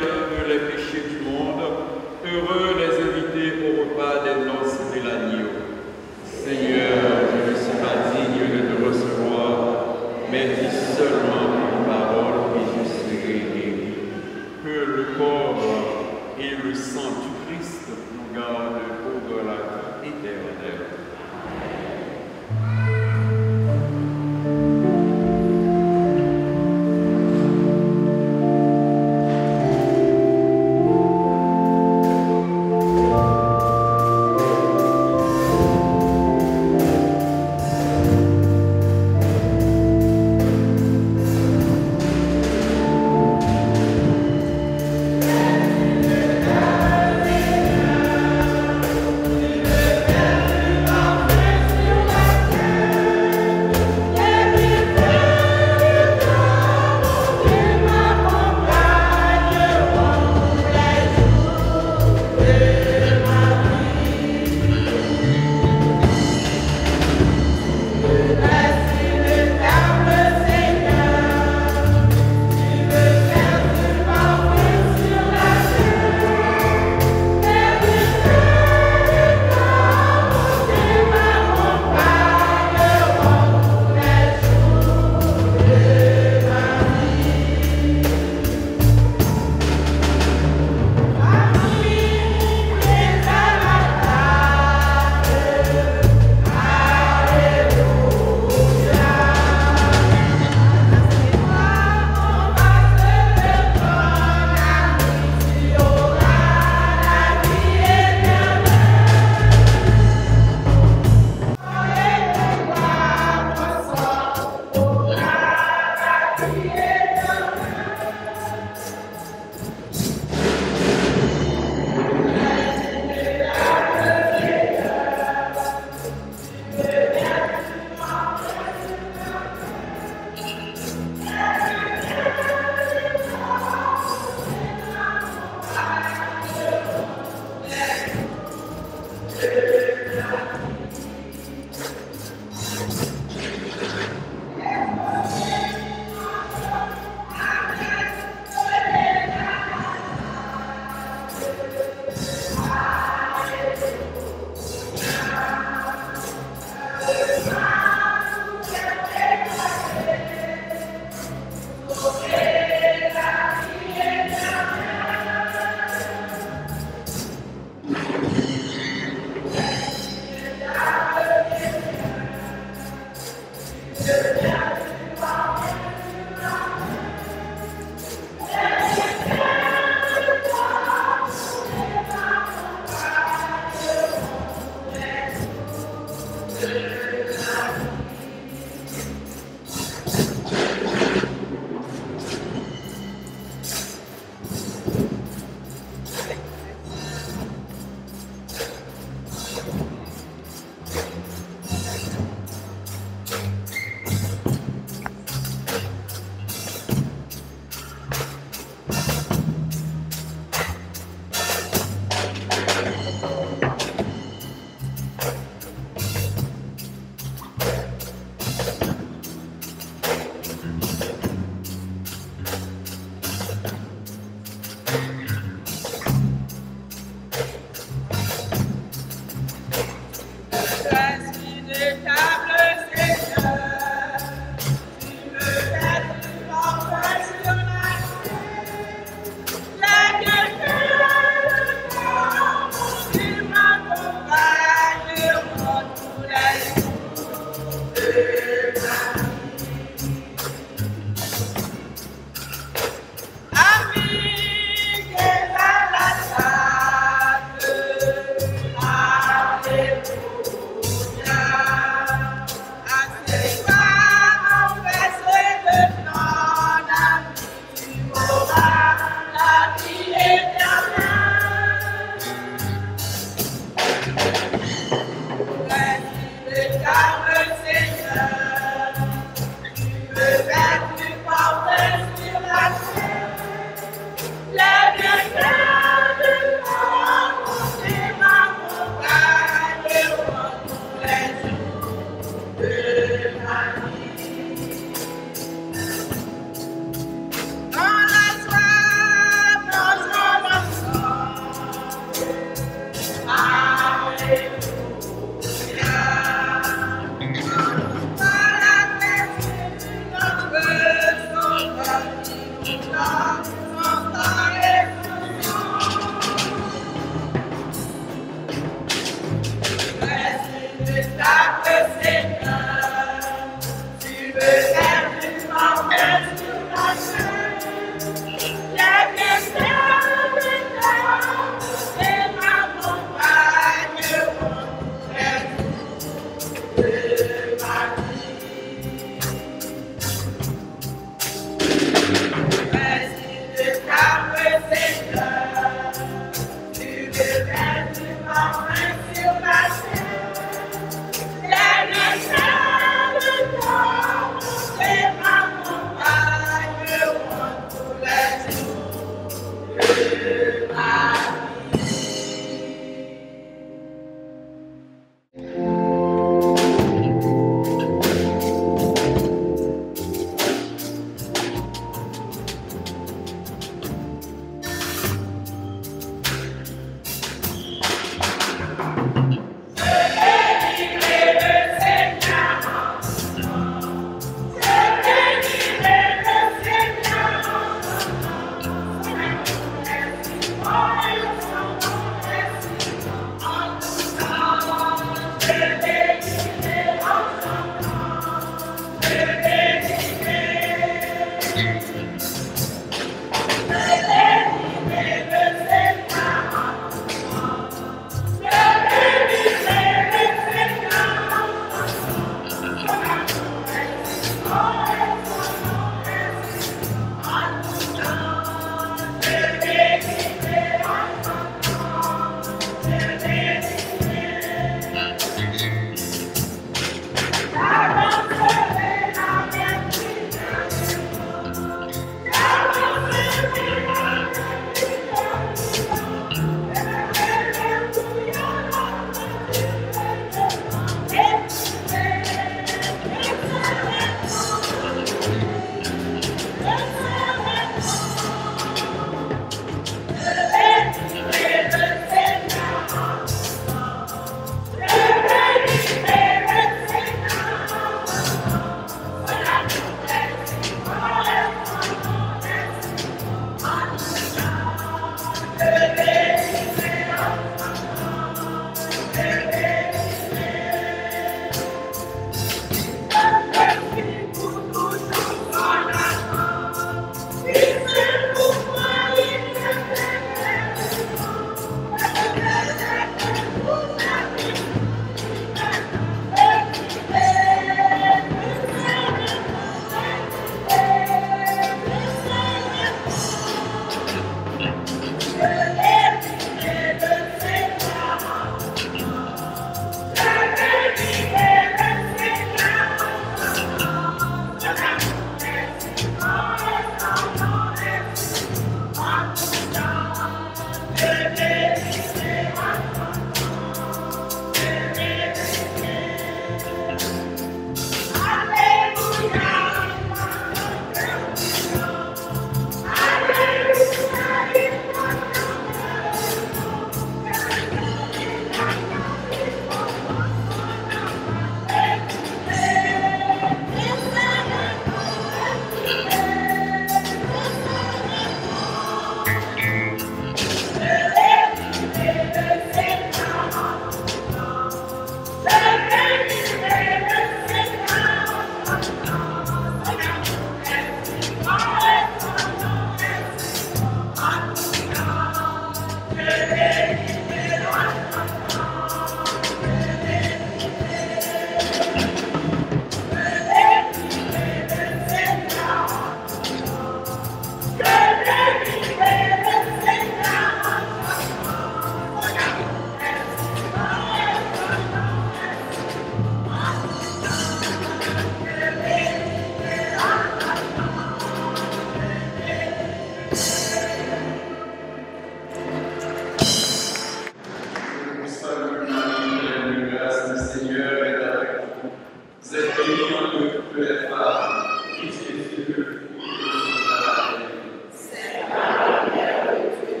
bénie entre toutes les femmes, et Jésus, le fruit de ton entrailles. Sainte Marie, Mère de Dieu,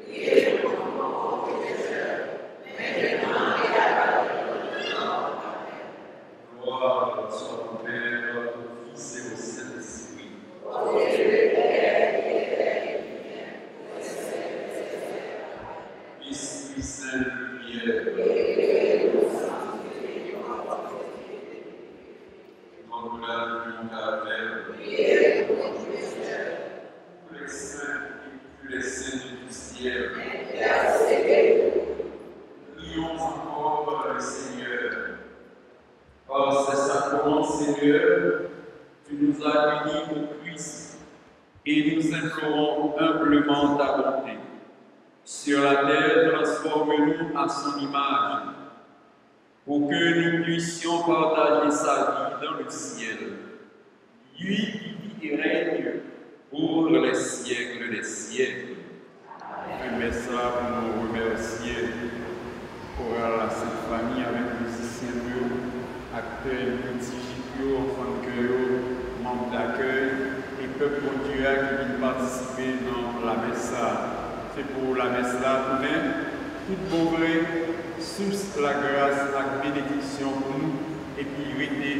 priez pour nous pauvres pécheurs, maintenant et à l'heure de notre mort. Amen. Gloire soit au Père, au Fils et au Saint-Esprit. Ô Dieu, Père, Esprit Saint de prière, au-delà du calvaire, tous les saints et tous les saints du ciel, prions encore le Seigneur. Par ces sacrements, Seigneur, tu nous as unis au Christ et nous implorons humblement ta bonté. Sur la terre, transforme-nous à son image, pour que nous puissions partager sa vie dans le ciel. Lui qui vit et règne pour les siècles des siècles. Fais ça pour nous remercier pour la Sainte Famille avec les musiciens, acteurs, petits, enfants de cœur, membres d'accueil et peuple mondial qui viennent participer dans la messe. C'est pour la messe là, tout bon vrai, sous la grâce, la bénédiction pour nous, et puis rester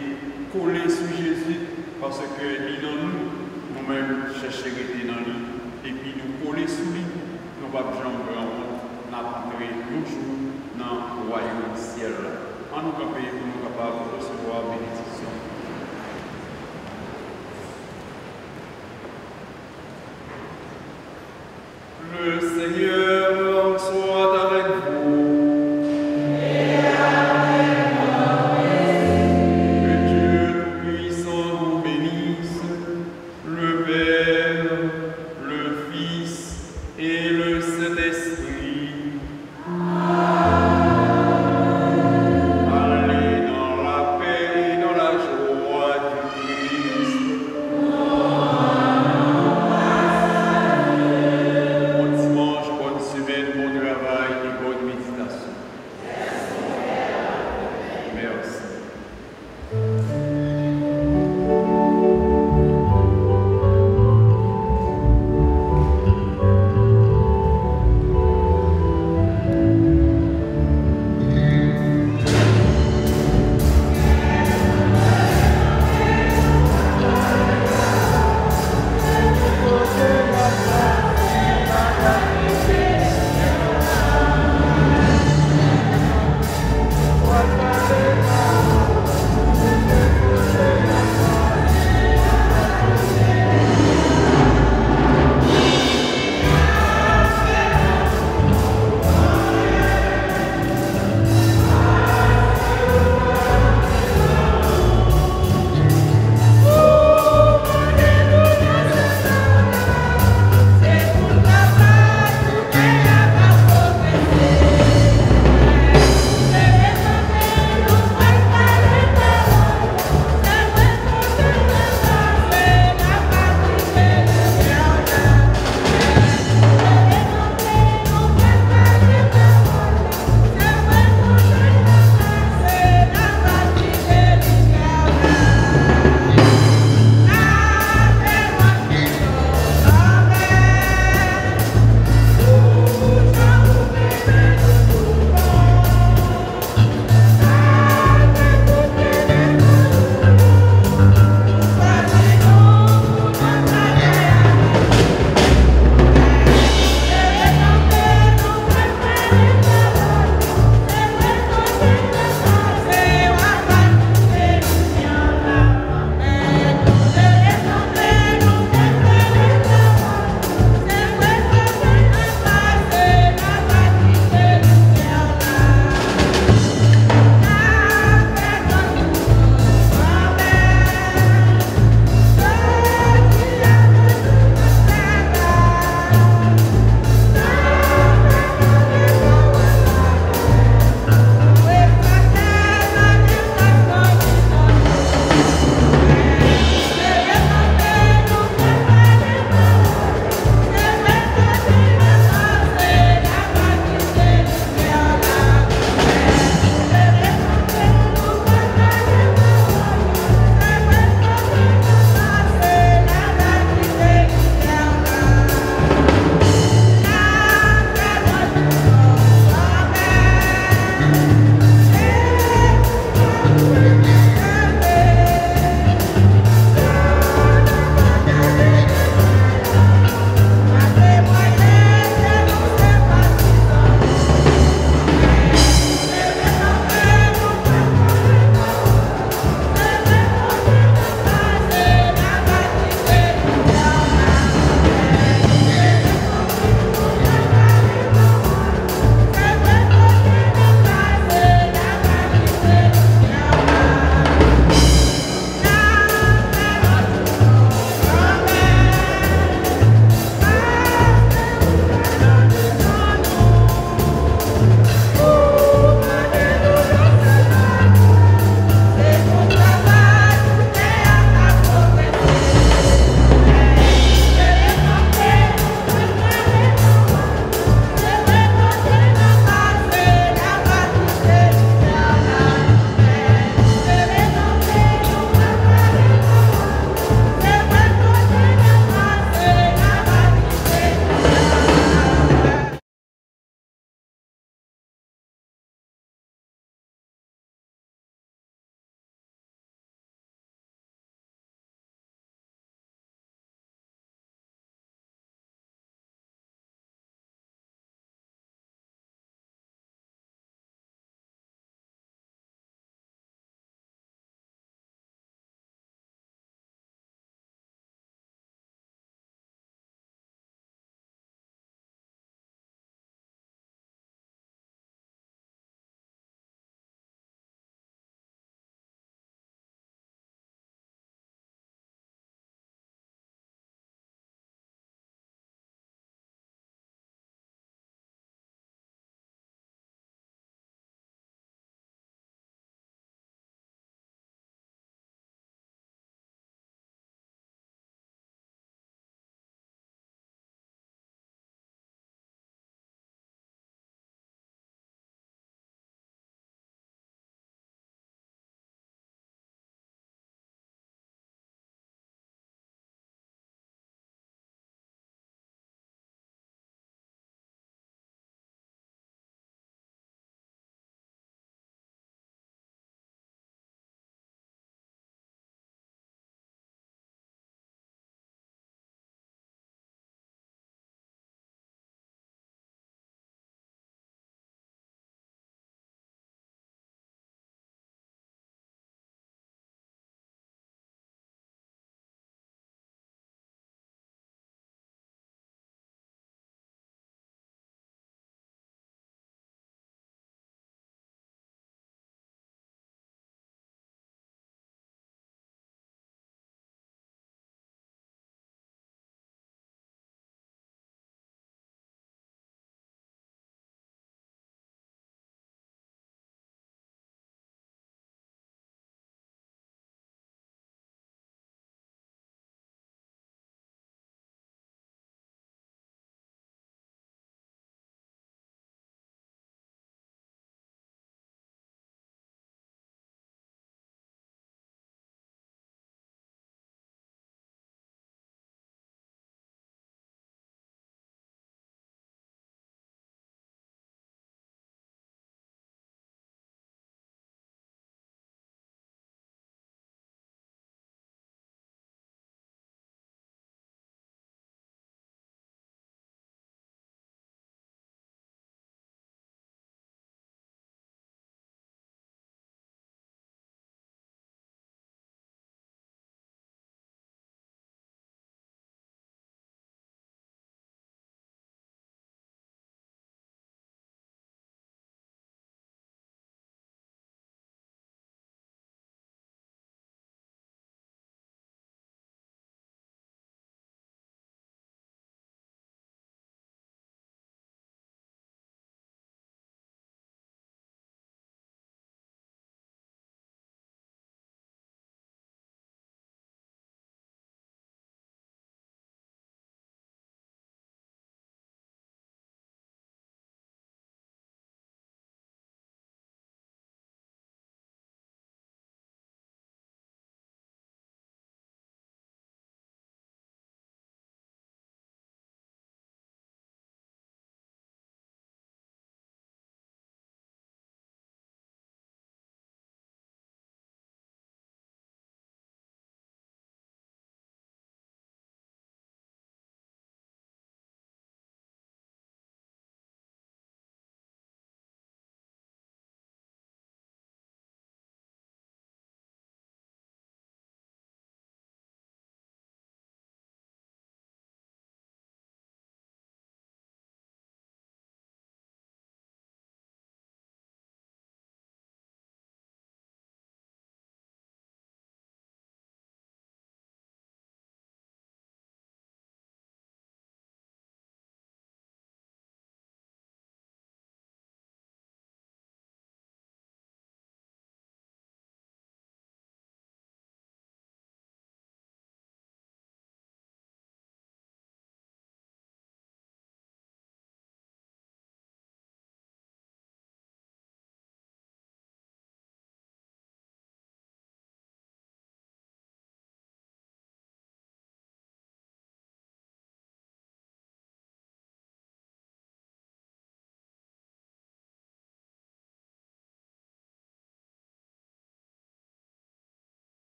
collés sur Jésus, parce que il dans nous, nous-mêmes chercher à rester dans lui, et puis nous coller sous lui, nous ne pouvons pas entrer toujours dans le royaume du ciel. En nous camper pour nous capables de recevoir la bénédiction. Le Seigneur